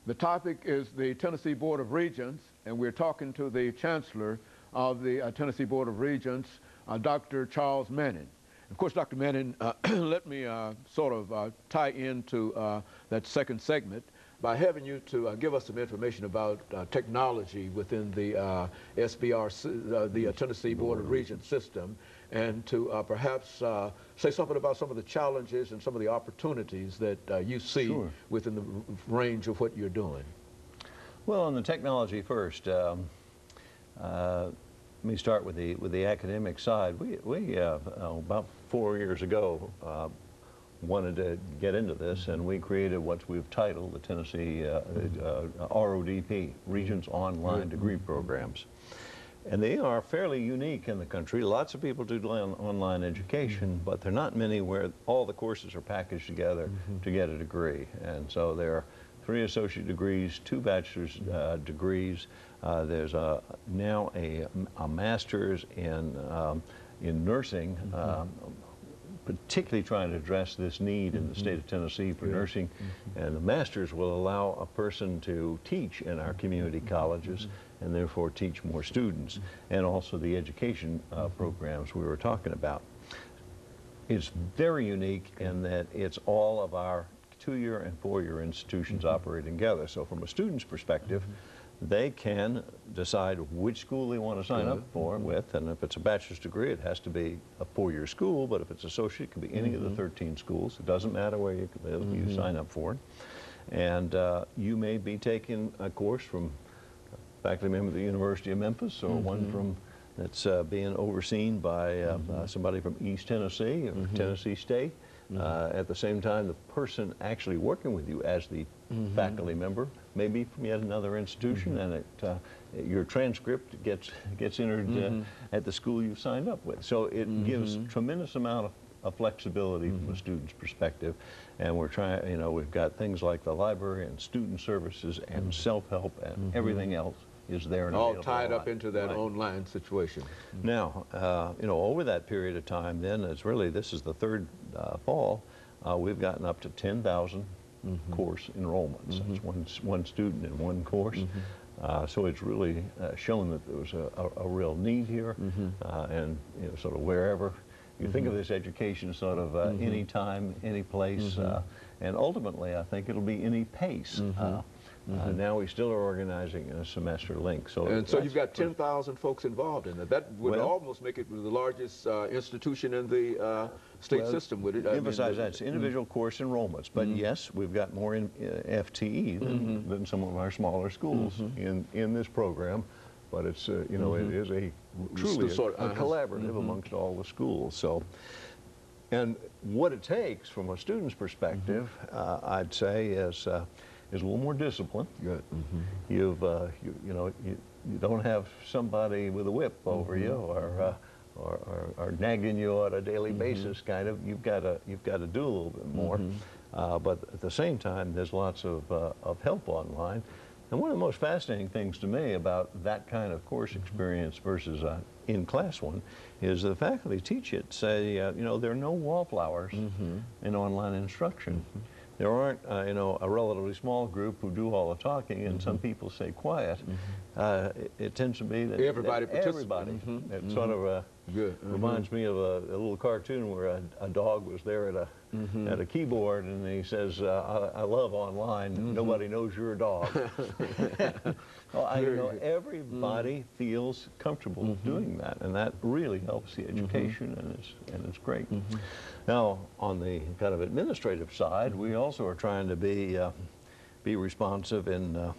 The topic is the Tennessee Board of Regents, and we're talking to the Chancellor of the Tennessee Board of Regents, Dr. Charles Manning. Of course, Dr. Manning, let me sort of tie into that second segment by having you to give us some information about technology within the SBR, the Tennessee Board of Regents system, and to perhaps say something about some of the challenges and some of the opportunities that you see within the range of what you're doing. Well, on the technology first, let me start with the academic side. We about 4 years ago wanted to get into this, and we created what we've titled the Tennessee RODP, Regents Online Degree Programs. And they are fairly unique in the country. Lots of people do online education, but there are not many where all the courses are packaged together to get a degree. And so there are 3 associate degrees, 2 bachelor's degrees. There's now a master's in nursing, particularly trying to address this need in the state of Tennessee for nursing. And the master's will allow a person to teach in our community colleges and therefore teach more students, and also the education programs we were talking about. It's very unique in that it's all of our 2-year and 4-year institutions operating together. So from a student's perspective, they can decide which school they want to sign up for with, and if it's a bachelor's degree, it has to be a 4-year school, but if it's associate, it could be any of the 13 schools. It doesn't matter where you live, you sign up for it. And you may be taking a course from a faculty member of the University of Memphis, or one from that's being overseen by somebody from East Tennessee or Tennessee State. At the same time, the person actually working with you as the faculty member may be from yet another institution, and your transcript gets entered at the school you signed up with. So it gives tremendous amount of flexibility from a student's perspective, and we're trying, we've got things like the library and student services and self-help and everything else is there. And all tied up into that online situation. Now, over that period of time, then this is the 3rd fall, we've gotten up to 10,000 course enrollments. That's one student in one course. So it's really shown that there was a real need here, and sort of wherever you think of this education, sort of any time, any place, and ultimately I think it'll be any pace. Now we still are organizing a semester link. So you've got 10,000 folks involved in it. That would almost make it the largest institution in the state system, would it? Emphasize that. It's individual course enrollments. But yes, we've got more FTE than some of our smaller schools in this program. But it's, it is truly a collaborative amongst all the schools. So, and what it takes from a student's perspective, I'd say, is a little more discipline. Good. You don't have somebody with a whip over you or nagging you on a daily basis. Kind of, you've got to do a little bit more. But at the same time, there's lots of help online. And one of the most fascinating things to me about that kind of course experience versus in-class one is the faculty teach it, say, there are no wallflowers in online instruction. There aren't, a relatively small group who do all the talking, and some people stay quiet. It tends to be that everybody. It sort of reminds me of a little cartoon where a dog was there at a keyboard, and he says, "I love online. Nobody knows you're a dog." Well, everybody feels comfortable doing that, and that really helps the education, and it's great. Now, on the kind of administrative side, we also are trying to be responsive in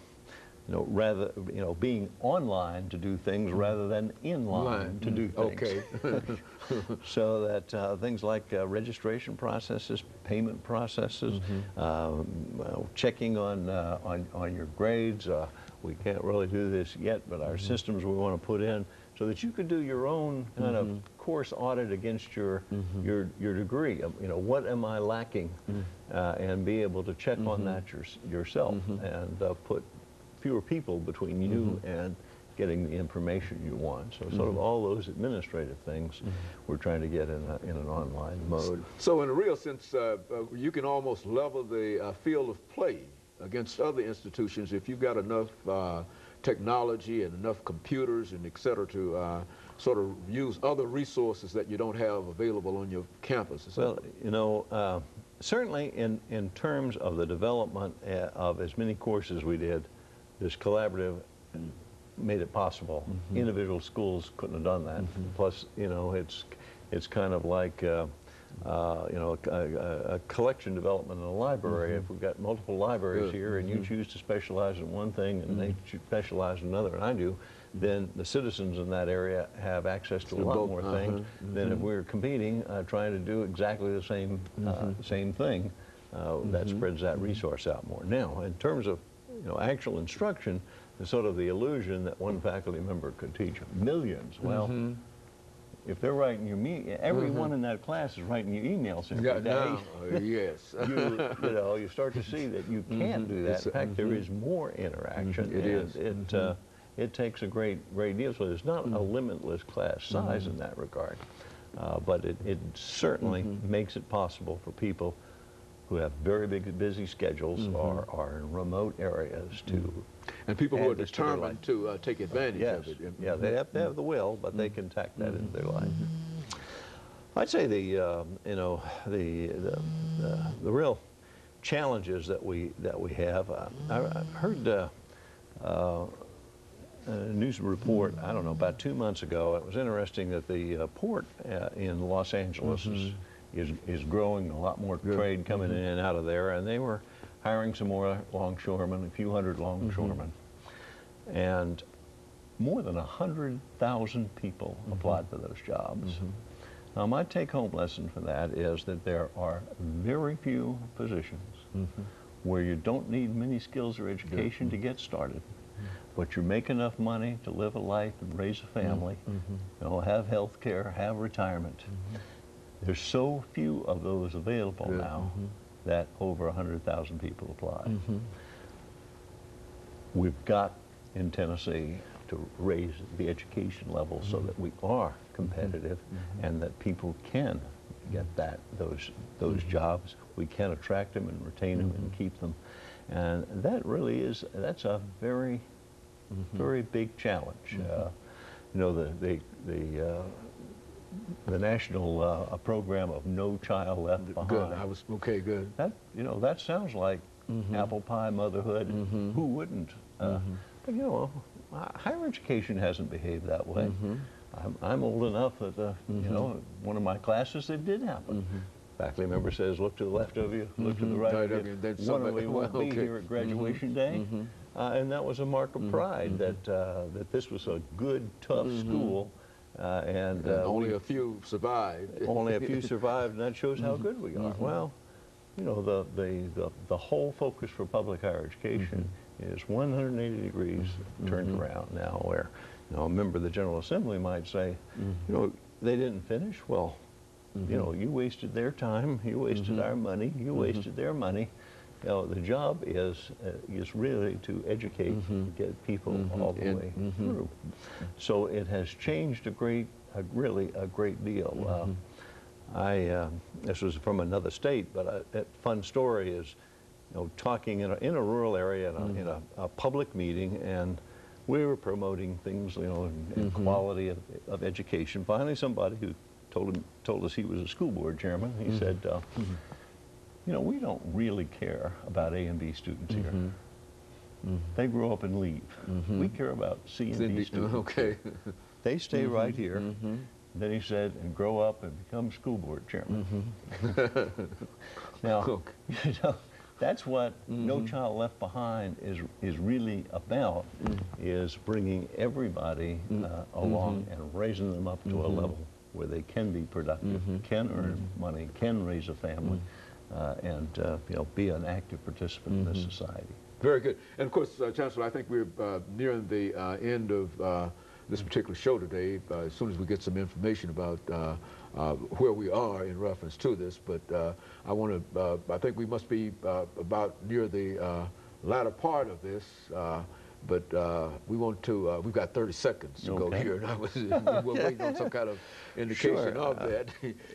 being online to do things rather than in line to do things. Okay. So that things like registration processes, payment processes, checking on your grades. We can't really do this yet, but our systems we want to put in so that you could do your own kind of course audit against your degree. What am I lacking, and be able to check on that yourself and put fewer people between you and getting the information you want. So sort of all those administrative things we're trying to get in an online mode. So in a real sense, you can almost level the field of play against other institutions if you've got enough technology and enough computers and et cetera to sort of use other resources that you don't have available on your campus? Well, you know, certainly in terms of the development of as many courses we did, this collaborative made it possible. Individual schools couldn't have done that. Plus, you know, it's kind of like you know, a collection development in a library. If we've got multiple libraries here and you choose to specialize in one thing and they specialize in another, and I do, then the citizens in that area have access to a lot more things than if we're competing, trying to do exactly the same thing that spreads that resource out more. Now, in terms of, you know, actual instruction, there's sort of the illusion that one faculty member could teach millions. Well, if they're writing your everyone in that class is writing you emails every day. Yes. You know, you start to see that you can't do that. In fact, there is more interaction. It takes a great deal. So there's not a limitless class size in that regard, but it certainly makes it possible for people who have very busy schedules or are in remote areas to and people who are determined to take advantage of it. Yeah, they have to have the will, but they can tack that into their life. I'd say the you know, the real challenges that we have. I heard a news report, I don't know, about 2 months ago. It was interesting that the port in Los Angeles is growing, a lot more trade coming in and out of there, and they were hiring some more longshoremen, a few hundred longshoremen. And more than 100,000 people applied for those jobs. Now, my take-home lesson for that is that there are very few positions where you don't need many skills or education to get started, but you make enough money to live a life and raise a family, you know, have health care, have retirement. There's so few of those available now that over 100,000 people apply. We've got in Tennessee to raise the education level so that we are competitive and that people can get those jobs. We can attract them and retain them and keep them. And that really is, that's a very, very big challenge. You know, the national program of No Child Left Behind. Good. That, you know, that sounds like apple pie motherhood. Who wouldn't? But you know, higher education hasn't behaved that way. I'm old enough that you know, one of my classes it did happen. Faculty member says, look to the left of you, look to the right of you. One of you won't be here at graduation day. And that was a mark of pride that that this was a good, tough school. And only a few survived. Only a few survived, and that shows how good we are. Well, you know, the whole focus for public higher education is 180 degrees turned around now, where, you know, a member of the General Assembly might say, you know, they didn't finish. Well, you know, you wasted their time, you wasted our money, you wasted their money. You know, the job is really to educate, get people all the way through. So it has changed really a great deal. This was from another state, but a fun story is, you know, talking in a rural area in a public meeting, and we were promoting things, you know, in quality of education. Finally, somebody who told us he was a school board chairman, he said, you know, we don't really care about A and B students here. They grow up and leave. We care about C and D students. They stay right here. Then he said, and grow up and become school board chairman. Now, you know, that's what No Child Left Behind is really about, is bringing everybody along and raising them up to a level where they can be productive, can earn money, can raise a family, and you know, be an active participant in this society. Very good. And of course, Chancellor, I think we're nearing the end of this particular show today, as soon as we get some information about where we are in reference to this. But I think we must be about near the latter part of this but we want to, we've got 30 seconds to go here, and we're waiting on some kind of indication of that,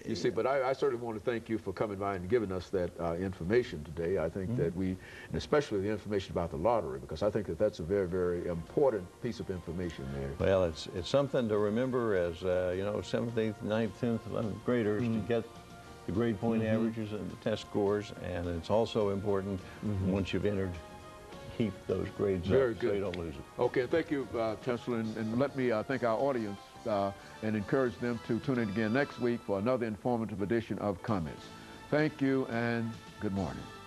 you see. But I certainly want to thank you for coming by and giving us that information today. I think that and especially the information about the lottery, because I think that that's a very, very important piece of information there. Well, it's something to remember as, you know, 7th, 8th, 9th, 10th, 11th graders to get the grade point averages and the test scores, and it's also important once you've entered, keep those grades Very up good. so you don't lose it. Okay, thank you, Chancellor, and let me thank our audience and encourage them to tune in again next week for another informative edition of Comments. Thank you and good morning.